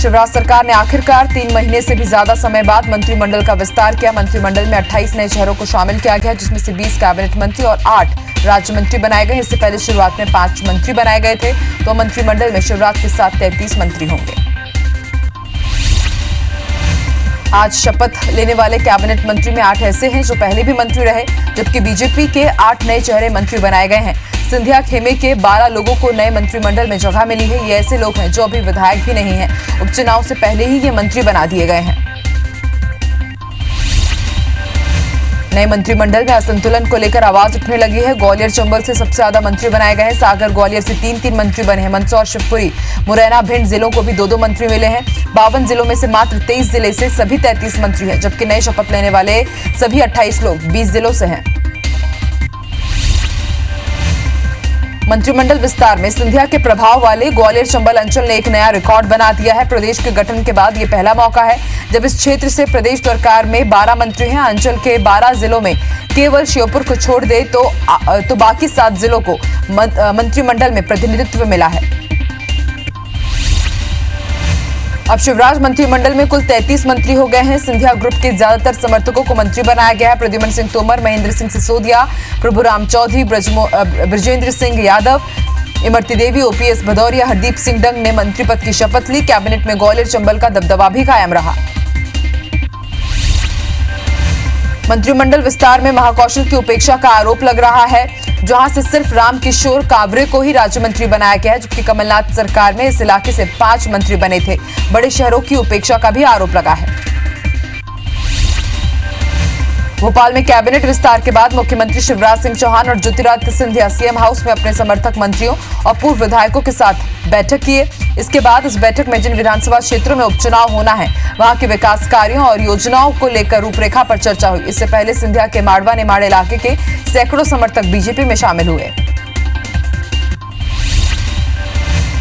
शिवराज सरकार ने आखिरकार 3 महीने से भी ज्यादा समय बाद मंत्रिमंडल का विस्तार किया। मंत्रिमंडल में 28 नए चेहरों को शामिल किया गया, जिसमें से 20 कैबिनेट मंत्री और 8 राज्य मंत्री बनाए गए। इससे पहले शुरुआत में 5 मंत्री बनाए गए थे, तो मंत्रिमंडल में शिवराज के साथ 33 मंत्री होंगे। आज शपथ लेने वाले कैबिनेट मंत्री में 8 ऐसे हैं जो पहले भी मंत्री रहे, जबकि बीजेपी के 8 नए चेहरे मंत्री बनाए गए हैं। सिंधिया खेमे के 12 लोगों को नए मंत्रिमंडल में जगह मिली है। ये ऐसे लोग हैं जो अभी विधायक भी नहीं हैं। उपचुनाव से पहले ही ये मंत्री बना दिए गए हैं। नए मंत्रिमंडल में असंतुलन को लेकर आवाज उठने लगी है। ग्वालियर चंबल से सबसे ज्यादा मंत्री बनाए गए हैं। सागर ग्वालियर से 3-3 मंत्री बने हैं। मंदसौर, शिवपुरी, मुरैना, भिंड जिलों को भी 2-2 मंत्री मिले हैं। 52 जिलों में से मात्र 23 जिले से सभी 33 मंत्री हैं, जबकि नए शपथ लेने वाले सभी 28 लोग 20 जिलों से हैं। मंत्रिमंडल विस्तार में सिंधिया के प्रभाव वाले ग्वालियर चंबल अंचल ने एक नया रिकॉर्ड बना दिया है। प्रदेश के गठन के बाद ये पहला मौका है जब इस क्षेत्र से प्रदेश सरकार में 12 मंत्री हैं। अंचल के 12 जिलों में केवल श्योपुर को छोड़ दे तो बाकी 7 जिलों को मंत्रिमंडल में प्रतिनिधित्व मिला है। अब शिवराज मंत्रिमंडल में कुल 33 मंत्री हो गए हैं। सिंधिया ग्रुप के ज्यादातर समर्थकों को मंत्री बनाया गया है। प्रद्युमन सिंह तोमर, महेंद्र सिंह सिसोदिया, प्रभुराम चौधरी, ब्रजेंद्र सिंह यादव, इमरती देवी, ओपीएस भदौरिया, हरदीप सिंह डंग ने मंत्री पद की शपथ ली। कैबिनेट में ग्वालियर चंबल का दबदबा भी कायम रहा। मंत्रिमंडल विस्तार में महाकौशल की उपेक्षा का आरोप लग रहा है, जहां से सिर्फ रामकिशोर कावरे को ही राज्य मंत्री बनाया गया है, जबकि कमलनाथ सरकार में इस इलाके से 5 मंत्री बने थे। बड़े शहरों की उपेक्षा का भी आरोप लगा है। भोपाल में कैबिनेट विस्तार के बाद मुख्यमंत्री शिवराज सिंह चौहान और ज्योतिरादित्य सिंधिया सीएम हाउस में अपने समर्थक मंत्रियों और पूर्व विधायकों के साथ बैठक किए। इसके बाद इस बैठक में जिन विधानसभा क्षेत्रों में उपचुनाव होना है, वहां के विकास कार्यों और योजनाओं को लेकर रूपरेखा पर चर्चा हुई। इससे पहले सिंधिया के माड़वा नेमाड़ इलाके के सैकड़ों समर्थक बीजेपी में शामिल हुए।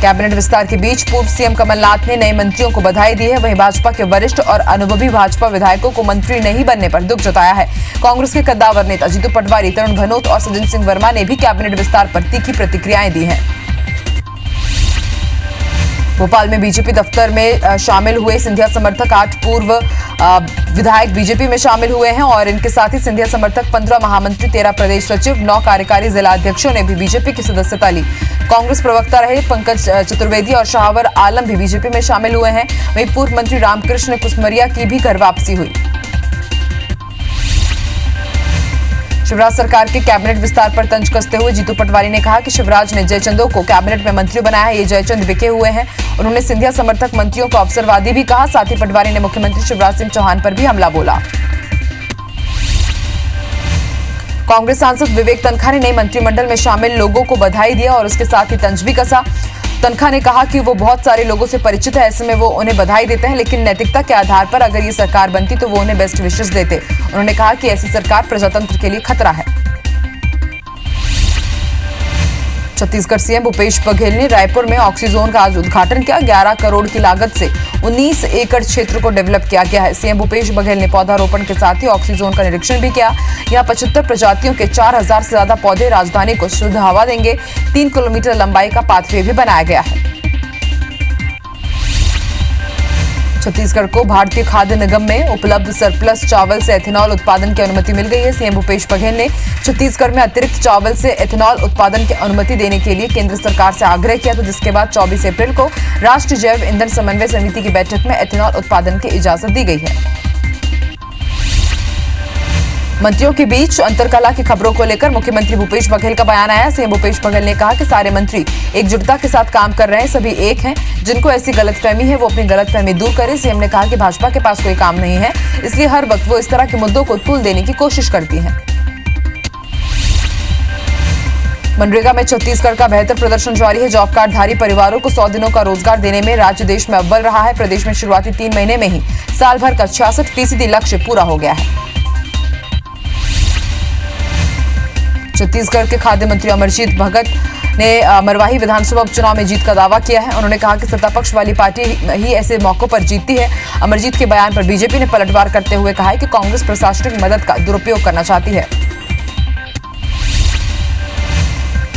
कैबिनेट विस्तार के बीच पूर्व सीएम कमलनाथ ने नए मंत्रियों को बधाई दी है। वहीं भाजपा के वरिष्ठ और अनुभवी भाजपा विधायकों को मंत्री नहीं बनने पर दुख जताया है। कांग्रेस के कद्दावर नेता जीतू पटवारी, तरुण भनोत और सज्जन सिंह वर्मा ने भी कैबिनेट विस्तार पर तीखी प्रतिक्रियाएं दी हैं। भोपाल में बीजेपी दफ्तर में शामिल हुए सिंधिया समर्थक 8 पूर्व विधायक बीजेपी में शामिल हुए हैं और इनके साथ ही सिंधिया समर्थक 15 महामंत्री, 13 प्रदेश सचिव, 9 कार्यकारी जिला अध्यक्षों ने भी बीजेपी की सदस्यता ली। कांग्रेस प्रवक्ता रहे पंकज चतुर्वेदी और शाहवर आलम भी बीजेपी में शामिल हुए हैं। वहीं पूर्व मंत्री रामकृष्ण कुसमरिया की भी घर वापसी हुई। शिवराज सरकार के कैबिनेट विस्तार पर तंज कसते हुए जीतू पटवारी ने कहा कि शिवराज ने जयचंदों को कैबिनेट में मंत्री बनाया है। ये जयचंद बिके हुए हैं। उन्होंने सिंधिया समर्थक मंत्रियों को अवसरवादी भी कहा। साथ ही पटवारी ने मुख्यमंत्री शिवराज सिंह चौहान पर भी हमला बोला। कांग्रेस सांसद विवेक तनखा ने नए मंत्रिमंडल में शामिल लोगों को बधाई दिया और उसके साथ ही तंज भी कसा। तनखा ने कहा कि वो बहुत सारे लोगों से परिचित है, ऐसे में वो उन्हें बधाई देते हैं, लेकिन नैतिकता के आधार पर अगर ये सरकार बनती तो वो उन्हें बेस्ट विशेस देते। उन्होंने कहा कि ऐसी सरकार प्रजातंत्र के लिए खतरा है। छत्तीसगढ़ सीएम भूपेश बघेल ने रायपुर में ऑक्सीजोन का आज उद्घाटन किया। 11 करोड़ की लागत से 19 एकड़ क्षेत्र को डेवलप किया गया है। सीएम भूपेश बघेल ने पौधारोपण के साथ ही ऑक्सीजोन का निरीक्षण भी किया। यहाँ 75 प्रजातियों के 4000 से ज्यादा पौधे राजधानी को शुद्ध हवा देंगे। 3 किलोमीटर लंबाई का पाथवे भी बनाया गया है। छत्तीसगढ़ को भारतीय खाद्य निगम में उपलब्ध सरप्लस चावल से एथेनॉल उत्पादन की अनुमति मिल गई है। सीएम भूपेश बघेल ने छत्तीसगढ़ में अतिरिक्त चावल से एथेनॉल उत्पादन की अनुमति देने के लिए केंद्र सरकार से आग्रह किया था, जिसके बाद 24 अप्रैल को राष्ट्रीय जैव ईंधन समन्वय समिति की बैठक में एथेनॉल उत्पादन की इजाजत दी गई है। मंत्रियों के बीच अंतरकला की खबरों को लेकर मुख्यमंत्री भूपेश बघेल का बयान आया। सीएम भूपेश बघेल ने कहा कि सारे मंत्री एकजुटता के साथ काम कर रहे हैं, सभी एक हैं। जिनको ऐसी गलतफहमी है वो अपनी गलतफहमी दूर करें। सीएम ने कहा कि भाजपा के पास कोई काम नहीं है, इसलिए हर वक्त वो इस तरह के मुद्दों को तूल देने की कोशिश करती है। मनरेगा में छत्तीसगढ़ का बेहतर प्रदर्शन जारी है। जॉब कार्डधारी परिवारों को 100 दिनों का रोजगार देने में राज्य देश में अव्वल रहा है। प्रदेश में शुरुआती 3 महीने में ही साल भर का 66% लक्ष्य पूरा हो गया है। छत्तीसगढ़ के खाद्य मंत्री अमरजीत भगत ने मरवाही विधानसभा उपचुनाव में जीत का दावा किया है। उन्होंने कहा कि सत्तापक्ष वाली पार्टी ही ऐसे मौकों पर जीतती है। अमरजीत के बयान पर बीजेपी ने पलटवार करते हुए कहा है कि कांग्रेस प्रशासनिक मदद का दुरुपयोग करना चाहती है।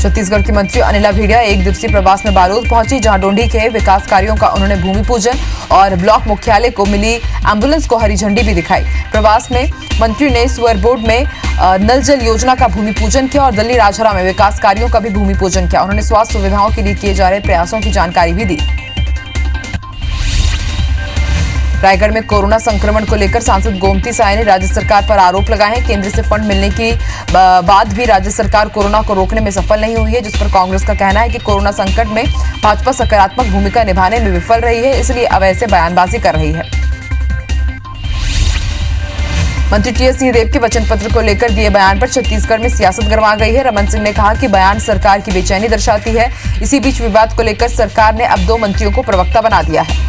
छत्तीसगढ़ की मंत्री अनिला भेड़िया एक दिवसीय प्रवास में बालोद पहुंची, जहां डोंडी के विकास कार्यों का उन्होंने भूमि पूजन और ब्लॉक मुख्यालय को मिली एम्बुलेंस को हरी झंडी भी दिखाई। प्रवास में मंत्री ने सुअर बोर्ड में नल जल योजना का भूमि पूजन किया और दल्ली राजहरा में विकास कार्यों का भी भूमि पूजन किया। उन्होंने स्वास्थ्य सुविधाओं के लिए किए जा रहे प्रयासों की जानकारी भी दी। रायगढ़ में कोरोना संक्रमण को लेकर सांसद गोमती साय ने राज्य सरकार पर आरोप लगाए हैं। केंद्र से फंड मिलने की बाद भी राज्य सरकार कोरोना को रोकने में सफल नहीं हुई है, जिस पर कांग्रेस का कहना है कि कोरोना संकट में भाजपा सकारात्मक भूमिका निभाने में विफल रही है, इसलिए अब ऐसे बयानबाजी कर रही है। मंत्री टीएस सिंहदेव के वचन पत्र को लेकर दिए बयान पर छत्तीसगढ़ में सियासत गरमा गई है। रमन सिंह ने कहा कि बयान सरकार की बेचैनी दर्शाती है। इसी बीच विवाद को लेकर सरकार ने अब 2 मंत्रियों को प्रवक्ता बना दिया है।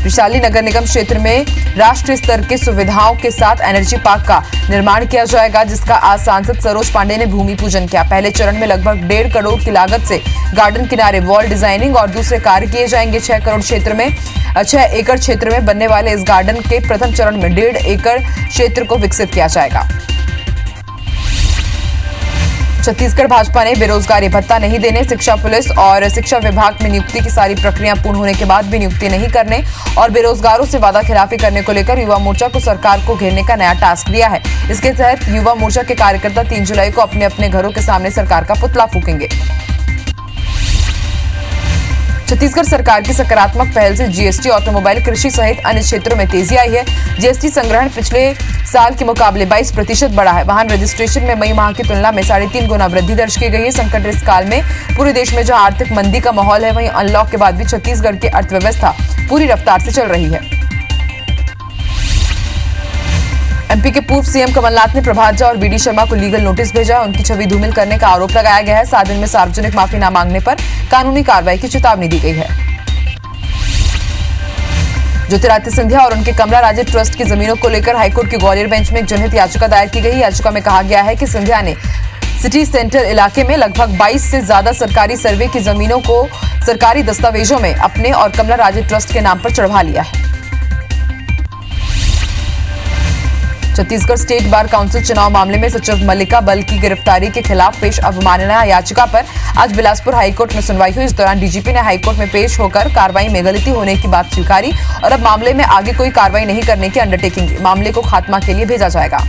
वैशाली नगर निगम क्षेत्र में राष्ट्रीय स्तर के सुविधाओं के साथ एनर्जी पार्क का निर्माण किया जाएगा, जिसका आज सांसद सरोज पांडे ने भूमि पूजन किया। पहले चरण में लगभग 1.5 करोड़ की लागत से गार्डन किनारे वॉल डिजाइनिंग और दूसरे कार्य किए जाएंगे। 6 एकड़ क्षेत्र में बनने वाले इस गार्डन के प्रथम चरण में 1.5 एकड़ क्षेत्र को विकसित किया जाएगा। छत्तीसगढ़ भाजपा ने बेरोजगारी भत्ता नहीं देने, शिक्षा पुलिस और शिक्षा विभाग में नियुक्ति की सारी प्रक्रिया पूर्ण होने के बाद भी नियुक्ति नहीं करने और बेरोजगारों से वादा खिलाफी करने को लेकर युवा मोर्चा को सरकार को घेरने का नया टास्क दिया है। इसके तहत युवा मोर्चा के कार्यकर्ता 3 जुलाई को अपने अपने घरों के सामने सरकार का पुतला फूकेंगे। छत्तीसगढ़ सरकार की सकारात्मक पहल से जीएसटी, ऑटोमोबाइल, कृषि सहित अन्य क्षेत्रों में तेजी आई है। जीएसटी संग्रहण पिछले साल के मुकाबले 22% बढ़ा है। वाहन रजिस्ट्रेशन में मई माह की तुलना में 3.5 गुना वृद्धि दर्ज की गई है। संकट इस काल में पूरे देश में जहां आर्थिक मंदी का माहौल है, वहीं अनलॉक के बाद भी छत्तीसगढ़ की अर्थव्यवस्था पूरी रफ्तार से चल रही है। एमपी के पूर्व सीएम कमलनाथ ने प्रभात झा और वीडी शर्मा को लीगल नोटिस भेजा है। उनकी छवि धूमिल करने का आरोप लगाया गया है। 7 दिन में सार्वजनिक माफी न मांगने पर कानूनी कार्रवाई की चेतावनी दी गई है। ज्योतिरादित्य सिंधिया और उनके कमला राजे ट्रस्ट की जमीनों को लेकर हाईकोर्ट के ग्वालियर बेंच में एक जनहित याचिका दायर की गई। याचिका में कहा गया है कि सिंधिया ने सिटी सेंटर इलाके में लगभग 22 से ज्यादा सरकारी सर्वे की जमीनों को सरकारी दस्तावेजों में अपने और कमला राजे ट्रस्ट के नाम पर चढ़वा लिया है। छत्तीसगढ़ स्टेट बार काउंसिल चुनाव मामले में सचिव मल्लिका बल की गिरफ्तारी के खिलाफ पेश अवमानना याचिका पर आज बिलासपुर हाईकोर्ट में सुनवाई हुई। इस दौरान डीजीपी ने हाईकोर्ट में पेश होकर कार्रवाई में गलती होने की बात स्वीकारी और अब मामले में आगे कोई कार्रवाई नहीं करने की अंडरटेकिंग दी। मामले को खात्मा के लिए भेजा जाएगा।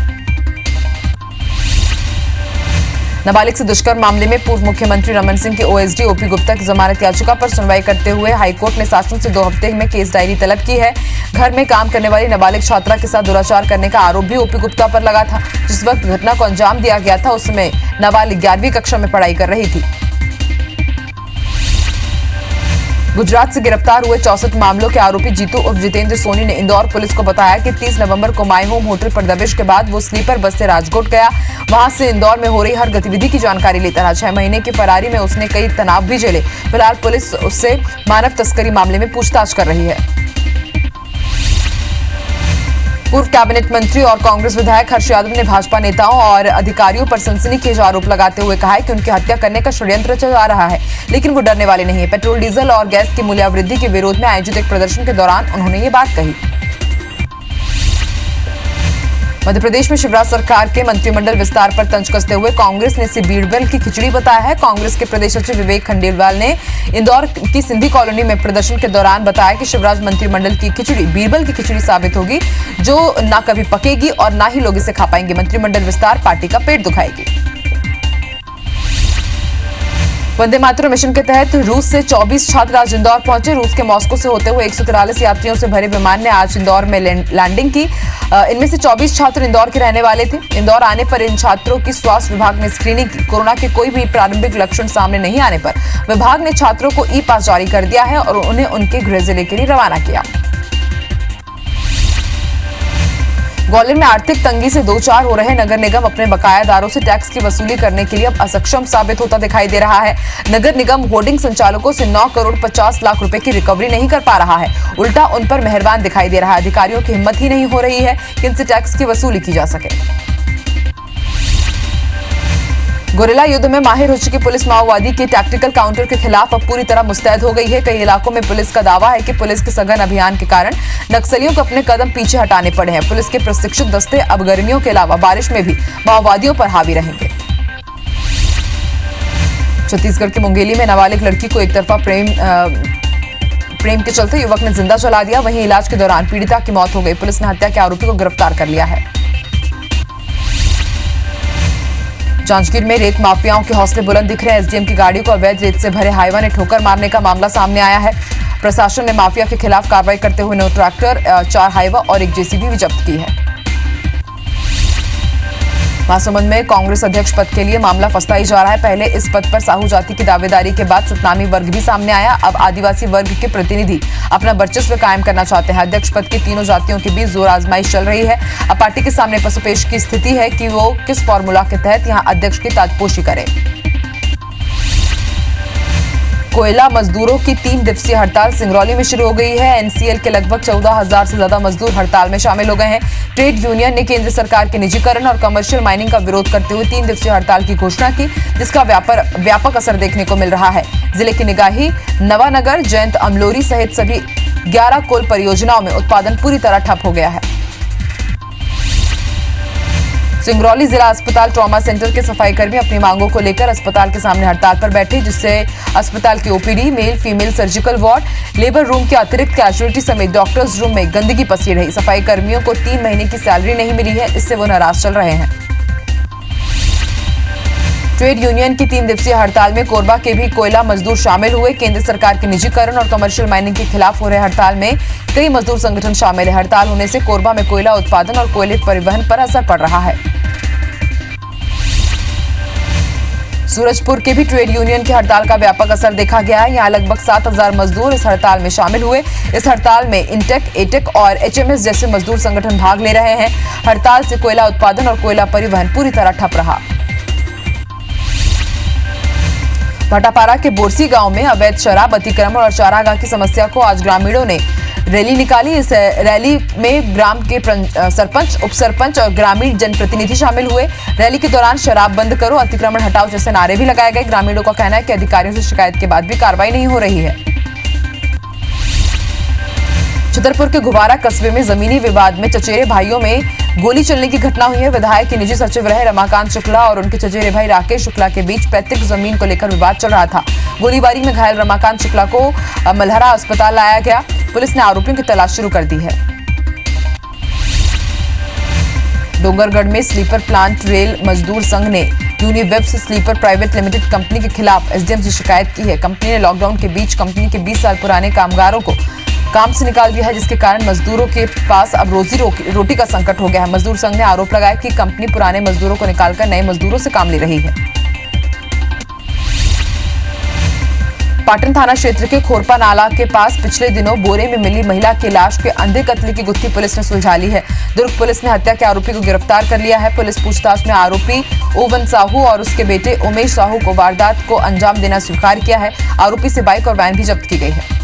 नाबालिग से दुष्कर्म मामले में पूर्व मुख्यमंत्री रमन सिंह के ओएसडी ओपी गुप्ता की जमानत याचिका पर सुनवाई करते हुए हाईकोर्ट ने शासन से 2 हफ्ते में केस डायरी तलब की है। घर में काम करने वाली नाबालिग छात्रा के साथ दुराचार करने का आरोप भी ओपी गुप्ता पर लगा था। जिस वक्त घटना को अंजाम दिया गया था, उसमें नाबालिग 11वीं कक्षा में पढ़ाई कर रही थी। गुजरात से गिरफ्तार हुए 64 मामलों के आरोपी जीतू उर्फ जितेंद्र सोनी ने इंदौर पुलिस को बताया कि 30 नवंबर को माई होम होटल पर दबिश के बाद वो स्लीपर बस से राजकोट गया। वहां से इंदौर में हो रही हर गतिविधि की जानकारी लेता रहा। 6 महीने की फरारी में उसने कई तनाव भी झेले। फिलहाल पुलिस उससे मानव तस्करी मामले में पूछताछ कर रही है। पूर्व कैबिनेट मंत्री और कांग्रेस विधायक हर्ष यादव ने भाजपा नेताओं और अधिकारियों पर सनसनीखेज आरोप लगाते हुए कहा है कि उनकी हत्या करने का षड्यंत्र चला रहा है, लेकिन वो डरने वाले नहीं है। पेट्रोल, डीजल और गैस की मूल्यवृद्धि के विरोध में आयोजित एक प्रदर्शन के दौरान उन्होंने ये बात कही। मध्य प्रदेश में शिवराज सरकार के मंत्रिमंडल विस्तार पर तंज कसते हुए कांग्रेस ने इसे बीरबल की खिचड़ी बताया है। कांग्रेस के प्रदेश सचिव विवेक खंडेलवाल ने इंदौर की सिंधी कॉलोनी में प्रदर्शन के दौरान बताया कि शिवराज मंत्रिमंडल की खिचड़ी बीरबल की खिचड़ी साबित होगी, जो ना कभी पकेगी और ना ही लोग इसे खा पाएंगे। मंत्रिमंडल विस्तार पार्टी का पेट दुखाएगी। वंदे मातरम मिशन के तहत रूस से 24 छात्र आज इंदौर पहुंचे। रूस के मॉस्को से होते हुए 143 यात्रियों से भरे विमान ने आज इंदौर में लैंडिंग की। इनमें से 24 छात्र इंदौर के रहने वाले थे। इंदौर आने पर इन छात्रों की स्वास्थ्य विभाग ने स्क्रीनिंग की। कोरोना के कोई भी प्रारंभिक लक्षण सामने नहीं आने पर विभाग ने छात्रों को ई पास जारी कर दिया है और उन्हें उनके गृह जिले के लिए रवाना किया। ग्वालियर में आर्थिक तंगी से दो चार हो रहे नगर निगम अपने बकायादारों से टैक्स की वसूली करने के लिए अब असक्षम साबित होता दिखाई दे रहा है। नगर निगम होर्डिंग संचालकों से 9 करोड़ 50 लाख रुपए की रिकवरी नहीं कर पा रहा है, उल्टा उन पर मेहरबान दिखाई दे रहा है। अधिकारियों की हिम्मत ही नहीं हो रही है कि इनसे टैक्स की वसूली की जा सके। गोरिल्ला युद्ध में माहिर हो चुकी पुलिस माओवादी के टैक्टिकल काउंटर के खिलाफ अब पूरी तरह मुस्तैद हो गई है। कई इलाकों में पुलिस का दावा है कि पुलिस के सघन अभियान के कारण नक्सलियों को अपने कदम पीछे हटाने पड़े हैं। पुलिस के प्रशिक्षित दस्ते अब गर्मियों के अलावा बारिश में भी माओवादियों पर हावी रहेंगे। छत्तीसगढ़ के मुंगेली में नाबालिग लड़की को एक तरफा प्रेम के चलते युवक ने जिंदा जला दिया। वहीं इलाज के दौरान पीड़िता की मौत हो गई। पुलिस ने हत्या के आरोपी को गिरफ्तार कर लिया है। जांजगीर में रेत माफियाओं के हौसले बुलंद दिख रहे हैं। एसडीएम की गाड़ी को अवैध रेत से भरे हाईवा ने ठोकर मारने का मामला सामने आया है। प्रशासन ने माफिया के खिलाफ कार्रवाई करते हुए 9 ट्रैक्टर, 4 हाईवा और 1 जेसीबी भी जब्त की है। महासमुंद में कांग्रेस अध्यक्ष पद के लिए मामला फंसता ही जा रहा है। पहले इस पद पर साहू जाति की दावेदारी के बाद सतनामी वर्ग भी सामने आया। अब आदिवासी वर्ग के प्रतिनिधि अपना वर्चस्व कायम करना चाहते हैं। अध्यक्ष पद की तीनों जातियों के बीच जोर आजमाइश चल रही है। अब पार्टी के सामने पसोपेश की स्थिति है कि वो किस फॉर्मूला के तहत यहां अध्यक्ष की ताजपोशी करे। कोयला मजदूरों की 3 दिवसीय हड़ताल सिंगरौली में शुरू हो गई है। एनसीएल के लगभग 14,000 से ज्यादा मजदूर हड़ताल में शामिल हो गए हैं। ट्रेड यूनियन ने केंद्र सरकार के निजीकरण और कमर्शियल माइनिंग का विरोध करते हुए 3 दिवसीय हड़ताल की घोषणा की, जिसका व्यापक असर देखने को मिल रहा है। जिले की निगाही, नवानगर, जयंत अमलोरी सहित सभी 11 कोल परियोजनाओं में उत्पादन पूरी तरह ठप हो गया है। सिंगरौली जिला अस्पताल ट्रॉमा सेंटर के सफाईकर्मी अपनी मांगों को लेकर अस्पताल के सामने हड़ताल पर बैठे, जिससे अस्पताल की OPD, male female surgical ward, labour room के अतिरिक्त कैजुअलिटी समेत डॉक्टर्स रूम में गंदगी पसरी रही। सफाई कर्मियों को 3 महीने की सैलरी नहीं मिली है, इससे वो नाराज चल रहे हैं। ट्रेड यूनियन की 3 दिवसीय हड़ताल में कोरबा के भी कोयला मजदूर शामिल हुए। केंद्र सरकार के निजीकरण और कमर्शियल माइनिंग के खिलाफ हो रहे हड़ताल में कई मजदूर संगठन शामिल है। हड़ताल होने से कोरबा में कोयला उत्पादन और कोयले परिवहन पर असर पड़ रहा है। सूरजपुर के भी ट्रेड यूनियन की हड़ताल का व्यापक असर देखा गया है। यहाँ लगभग 7,000 मजदूर इस हड़ताल में शामिल हुए। इस हड़ताल में इंटेक, एटेक और एचएमएस जैसे मजदूर संगठन भाग ले रहे हैं। हड़ताल से कोयला उत्पादन और कोयला परिवहन पूरी तरह ठप रहा। भाटापारा के बोरसी गांव में अवैध शराब अतिक्रमण और चारागाह की समस्या को आज ग्रामीणों ने रैली निकाली। इस रैली में ग्राम के सरपंच, उप सरपंच और ग्रामीण जनप्रतिनिधि शामिल हुए। रैली के दौरान शराब बंद करो, अतिक्रमण हटाओ जैसे नारे भी लगाए गए। ग्रामीणों का कहना है कि अधिकारियों से शिकायत के बाद भी कार्रवाई नहीं हो रही है। छतरपुर के घुबारा कस्बे में जमीनी विवाद में चचेरे भाइयों में गोली चलने की घटना हुई है। विधायक के निजी सचिव रहे रमाकांत शुक्ला और उनके चचेरे भाई राकेश शुक्ला के बीच पैतृक जमीन को लेकर विवाद चल रहा था। गोलीबारी में घायल रमाकांत शुक्ला को मल्हरा अस्पताल लाया गया। पुलिस ने आरोपियों की तलाश शुरू कर दी है। डोंगरगढ़ में स्लीपर प्लांट रेल मजदूर संघ ने यूनिवेब्स स्लीपर प्राइवेट लिमिटेड कंपनी के खिलाफ एसडीएम से शिकायत की है। कंपनी ने लॉकडाउन के बीच कंपनी के 20 साल पुराने कामगारों को काम से निकाल दिया है, जिसके कारण मजदूरों के पास अब रोटी का संकट हो गया है। मजदूर संघ ने आरोप लगाया कि कंपनी पुराने मजदूरों को निकालकर नए मजदूरों से काम ले रही है। पाटन थाना क्षेत्र के खोरपा नाला के पास पिछले दिनों बोरे में मिली महिला की लाश के अंधे कत्ल की गुत्थी पुलिस ने सुलझा ली है। दुर्ग पुलिस ने हत्या के आरोपी को गिरफ्तार कर लिया है। पुलिस पूछताछ में आरोपी ओवन साहू और उसके बेटे उमेश साहू को वारदात को अंजाम देना स्वीकार किया है। आरोपी से बाइक और वैन भी जब्त की गई है।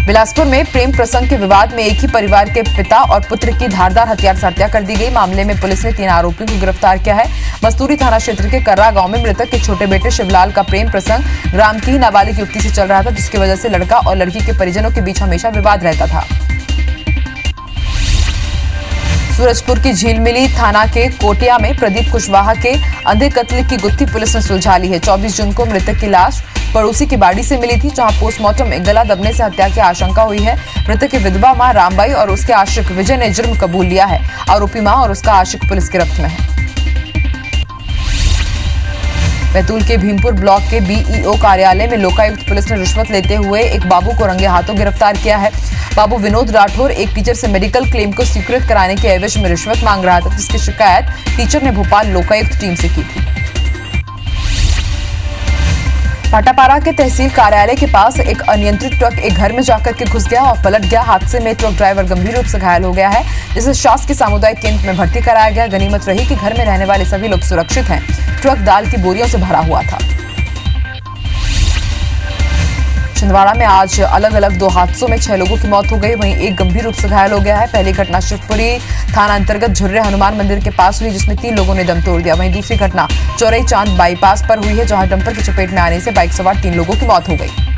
बिलासपुर में प्रेम प्रसंग के विवाद में एक ही परिवार के पिता और पुत्र की धारदार हथियार से हत्या कर दी गई। मामले में पुलिस ने 3 आरोपियों को गिरफ्तार किया है। मस्तूरी थाना क्षेत्र के कर्रा गांव में मृतक के छोटे बेटे शिवलाल का प्रेम प्रसंग ग्राम की नाबालिग युवती से चल रहा था, जिसकी वजह से लड़का और लड़की के परिजनों के बीच हमेशा विवाद रहता था। सूरजपुर की झीलमिली थाना के कोटिया में प्रदीप कुशवाहा के अंधे कत्ल की गुत्थी पुलिस ने सुलझा ली है। 24 जून को मृतक की लाश पड़ोसी की बाड़ी से मिली थी, जहां पोस्टमार्टम में गला दबने से हत्या की आशंका हुई है। मृतक की विधवा मां रामबाई और उसके आशिक विजय ने जुर्म कबूल लिया है। आरोपी मां और उसका आशिक पुलिस गिरफ्त में है। बैतूल के भीमपुर ब्लॉक के बीईओ कार्यालय में लोकायुक्त पुलिस ने रिश्वत लेते हुए एक बाबू को रंगे हाथों गिरफ्तार किया है। बाबू विनोद राठौर एक टीचर से मेडिकल क्लेम को स्वीकृत कराने के एवज में रिश्वत मांग रहा था, जिसकी शिकायत टीचर ने भोपाल लोकायुक्त टीम से की थी। भाटापारा के तहसील कार्यालय के पास एक अनियंत्रित ट्रक एक घर में जाकर के घुस गया और पलट गया। हादसे में ट्रक ड्राइवर गंभीर रूप से घायल हो गया है, जिसे शासकीय सामुदायिक केंद्र में भर्ती कराया गया। गनीमत रही कि घर में रहने वाले सभी लोग सुरक्षित हैं। ट्रक दाल की बोरियों से भरा हुआ था। छिंदवाड़ा में आज अलग अलग 2 हादसों में 6 लोगों की मौत हो गई, वहीं एक गंभीर रूप से घायल हो गया है। पहली घटना शिवपुरी थाना अंतर्गत झुर्रे हनुमान मंदिर के पास हुई, जिसमें 3 लोगों ने दम तोड़ दिया। वहीं दूसरी घटना चौरई चांद बाईपास पर हुई है, जहां डंपर की चपेट में आने से बाइक सवार 3 लोगों की मौत हो गई।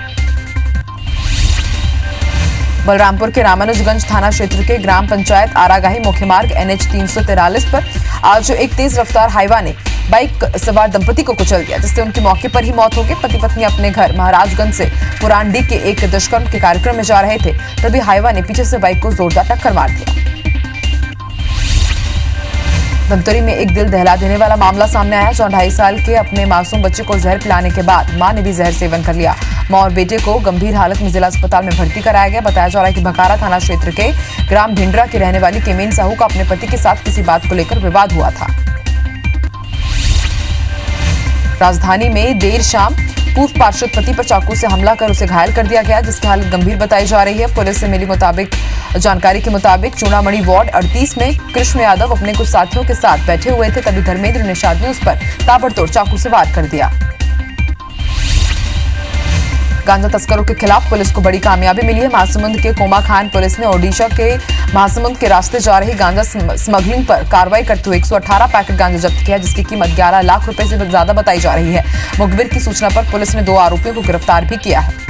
बलरामपुर के रामानुजगंज थाना क्षेत्र के ग्राम पंचायत आरागाही मुख्य मार्ग NH 343 पर आज एक तेज रफ्तार हाईवा ने बाइक सवार दंपति को कुचल दिया, जिससे उनकी मौके पर ही मौत हो गई। पति पत्नी अपने घर महाराजगंज से पुरानडी के एक दुष्कर्म के कार्यक्रम में जा रहे थे, तभी हाईवा ने पीछे से बाइक को जोरदार टक्कर मार दिया। धमतरी में एक दिल दहला देने वाला मामला सामने आया, जहां 2.5 साल के अपने मासूम बच्चे को जहर पिलाने के बाद मां ने भी जहर सेवन कर लिया। मां और बेटे को गंभीर हालत में जिला अस्पताल में भर्ती कराया गया। बताया जा रहा है कि भखारा थाना क्षेत्र के ग्राम भिंडरा की रहने वाली केमेन साहू का अपने पति के साथ किसी बात को लेकर विवाद हुआ था। राजधानी में देर शाम पूर्व पार्षद पति पर चाकू से हमला कर उसे घायल कर दिया गया, जिसकी हालत गंभीर बताई जा रही है। पुलिस से मिली जानकारी के मुताबिक चूड़ामणि वार्ड 38 में कृष्ण यादव अपने कुछ साथियों के साथ बैठे हुए थे, तभी धर्मेंद्र निषाद ने उस पर ताबड़तोड़ चाकू से वार कर दिया। गांजा तस्करों के खिलाफ पुलिस को बड़ी कामयाबी मिली है। महासमुंद के कोमाखान पुलिस ने ओडिशा के महासमुंद के रास्ते जा रही गांजा स्मगलिंग पर कार्रवाई करते हुए 118 पैकेट गांजा जब्त किया, जिसकी कीमत 11 लाख रुपए से ज्यादा बताई जा रही है। मुखबिर की सूचना पर पुलिस ने 2 आरोपियों को गिरफ्तार भी किया है।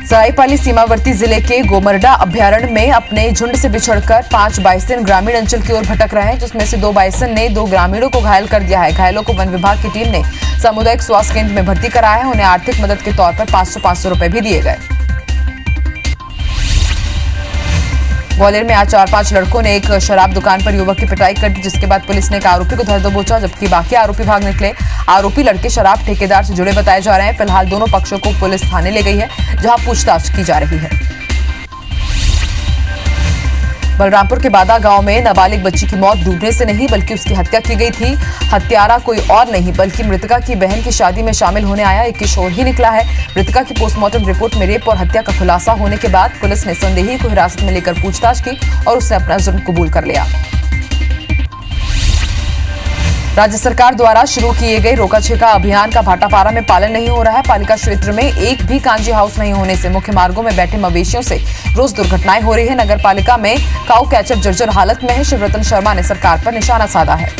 सरायपाली सीमावर्ती जिले के गोमरडा अभ्यारण्य में अपने झुंड से बिछड़कर 5 बाइसन ग्रामीण अंचल की ओर भटक रहे हैं, जिसमें से 2 बाइसन ने 2 ग्रामीणों को घायल कर दिया है। घायलों को वन विभाग की टीम ने सामुदायिक स्वास्थ्य केंद्र में भर्ती कराया है। उन्हें आर्थिक मदद के तौर पर 500 रुपए भी दिए गए। ग्वालियर में आज 4-5 लड़कों ने एक शराब दुकान पर युवक की पिटाई कर दी, जिसके बाद पुलिस ने एक आरोपी को धर दबोचा, जबकि बाकी आरोपी भाग निकले। आरोपी लड़के शराब ठेकेदार से जुड़े बताए जा रहे हैं। फिलहाल दोनों पक्षों को पुलिस थाने ले गई है, जहां पूछताछ की जा रही है। बलरामपुर के बादा गांव में नाबालिग बच्ची की मौत डूबने से नहीं बल्कि उसकी हत्या की गई थी। हत्यारा कोई और नहीं बल्कि मृतका की बहन की शादी में शामिल होने आया एक किशोर ही निकला है। मृतका की पोस्टमार्टम रिपोर्ट में रेप और हत्या का खुलासा होने के बाद पुलिस ने संदेही को हिरासत में लेकर पूछताछ की और उसने अपना जुर्म कबूल कर लिया। राज्य सरकार द्वारा शुरू किए गए रोका छेका अभियान का भाटापारा में पालन नहीं हो रहा है। पालिका क्षेत्र में एक भी कांजी हाउस नहीं होने से मुख्य मार्गों में बैठे मवेशियों से रोज दुर्घटनाएं हो रही है। नगर पालिका में काऊ कैचअप जर्जर हालत में है। शिवरतन शर्मा ने सरकार पर निशाना साधा है।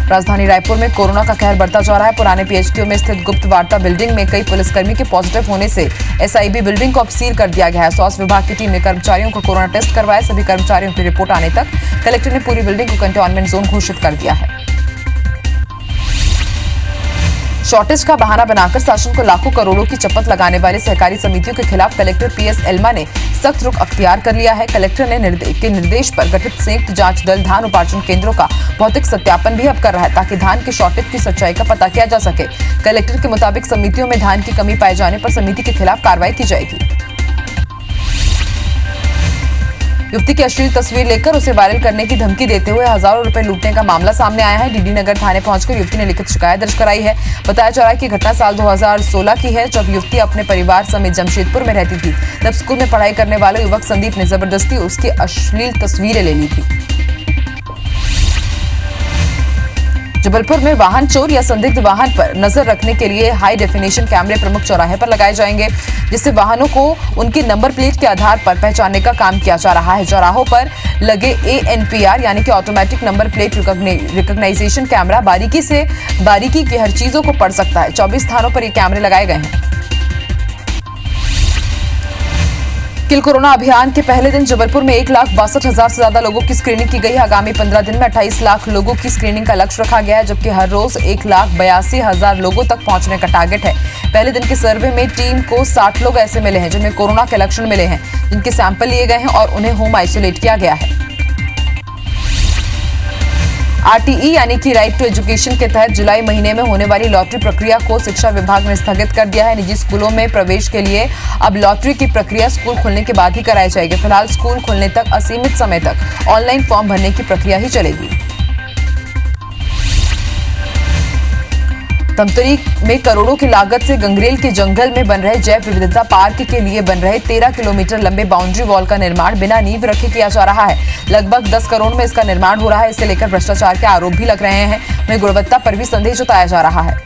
राजधानी रायपुर में कोरोना का कहर बढ़ता जा रहा है। पुराने पीएचक्यू में स्थित गुप्त वार्ता बिल्डिंग में कई पुलिसकर्मी के पॉजिटिव होने से एसआईबी बिल्डिंग को अब सील कर दिया गया है। स्वास्थ्य विभाग की टीम ने कर्मचारियों को कोरोना टेस्ट करवाया। सभी कर्मचारियों की रिपोर्ट आने तक कलेक्टर ने पूरी बिल्डिंग को कंटेनमेंट जोन घोषित कर दिया है। शॉर्टेज का बहाना बनाकर शासन को लाखों करोड़ों की चपत लगाने वाले सहकारी समितियों के खिलाफ कलेक्टर PS एल्मा ने सख्त रुख अख्तियार कर लिया है। कलेक्टर ने निर्देश पर गठित संयुक्त जांच दल धान उपार्जन केंद्रों का भौतिक सत्यापन भी अब कर रहा है, ताकि धान के शॉर्टेज की सच्चाई का पता किया जा सके। कलेक्टर के मुताबिक समितियों में धान की कमी पाए जाने पर समिति के खिलाफ कार्रवाई की जाएगी। युवती की अश्लील तस्वीर लेकर उसे वायरल करने की धमकी देते हुए हजारों रुपए लूटने का मामला सामने आया है। डीडी नगर थाने पहुंचकर युवती ने लिखित शिकायत दर्ज कराई है। बताया जा रहा है कि घटना साल 2016 की है, जब युवती अपने परिवार समेत जमशेदपुर में रहती थी। तब स्कूल में पढ़ाई करने वाले युवक संदीप ने जबरदस्ती उसकी अश्लील तस्वीरें ले ली थी। जबलपुर में वाहन चोर या संदिग्ध वाहन पर नजर रखने के लिए हाई डेफिनेशन कैमरे प्रमुख चौराहे पर लगाए जाएंगे, जिससे वाहनों को उनके नंबर प्लेट के आधार पर पहचानने का काम किया जा रहा है। चौराहों पर लगे ANPR यानी कि automatic number plate recognization camera बारीकी की हर चीजों को पढ़ सकता है। 24 स्थानों पर ये कैमरे लगाए गए हैं। किल कोरोना अभियान के पहले दिन जबलपुर में 1,62,000 से ज्यादा लोगों की स्क्रीनिंग की गई। आगामी 15 दिन में 28 लाख लोगों की स्क्रीनिंग का लक्ष्य रखा गया है, जबकि हर रोज 1,82,000 लोगों तक पहुंचने का टारगेट है। पहले दिन के सर्वे में टीम को 60 लोग ऐसे मिले हैं जिनमें कोरोना के लक्षण मिले हैं, जिनके सैंपल लिए गए हैं और उन्हें होम आइसोलेट किया गया है। RTE यानी कि राइट टू एजुकेशन के तहत जुलाई महीने में होने वाली लॉटरी प्रक्रिया को शिक्षा विभाग ने स्थगित कर दिया है। निजी स्कूलों में प्रवेश के लिए अब लॉटरी की प्रक्रिया स्कूल खुलने के बाद ही कराई जाएगी। फिलहाल स्कूल खुलने तक असीमित समय तक ऑनलाइन फॉर्म भरने की प्रक्रिया ही चलेगी। धमतरी में करोड़ों की लागत से गंगरेल के जंगल में बन रहे जैव विविधता पार्क के लिए बन रहे 13 किलोमीटर लंबे बाउंड्री वॉल का निर्माण बिना नींव रखे किया जा रहा है। लगभग 10 करोड़ में इसका निर्माण हो रहा है। इसे लेकर भ्रष्टाचार के आरोप भी लग रहे हैं। वहीं गुणवत्ता पर भी संदेह जताया जा रहा है।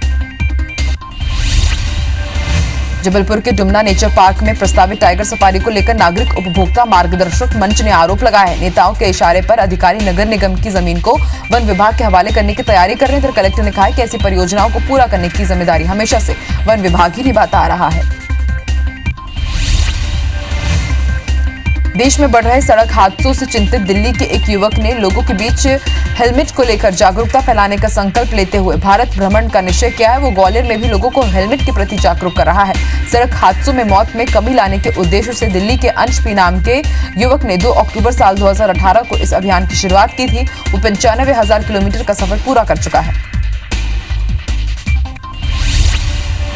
जबलपुर के डुमना नेचर पार्क में प्रस्तावित टाइगर सफारी को लेकर नागरिक उपभोक्ता मार्गदर्शक मंच ने आरोप लगाया है। नेताओं के इशारे पर अधिकारी नगर निगम की जमीन को वन विभाग के हवाले करने की तैयारी कर रहे हैं। कलेक्टर ने कहा है कि ऐसी परियोजनाओं को पूरा करने की जिम्मेदारी हमेशा से वन विभाग ही निभाता आ रहा है। देश में बढ़ रहे सड़क हादसों से चिंतित दिल्ली के एक युवक ने लोगों के बीच हेलमेट को लेकर जागरूकता फैलाने का संकल्प लेते हुए भारत भ्रमण का निश्चय किया है। वो ग्वालियर में भी लोगों को हेलमेट के प्रति जागरूक कर रहा है। सड़क हादसों में मौत में कमी लाने के उद्देश्य से दिल्ली के अंश पी नाम के युवक ने 2 अक्टूबर साल 2018 को इस अभियान की शुरुआत की थी। वो 95,000 किलोमीटर का सफर पूरा कर चुका है।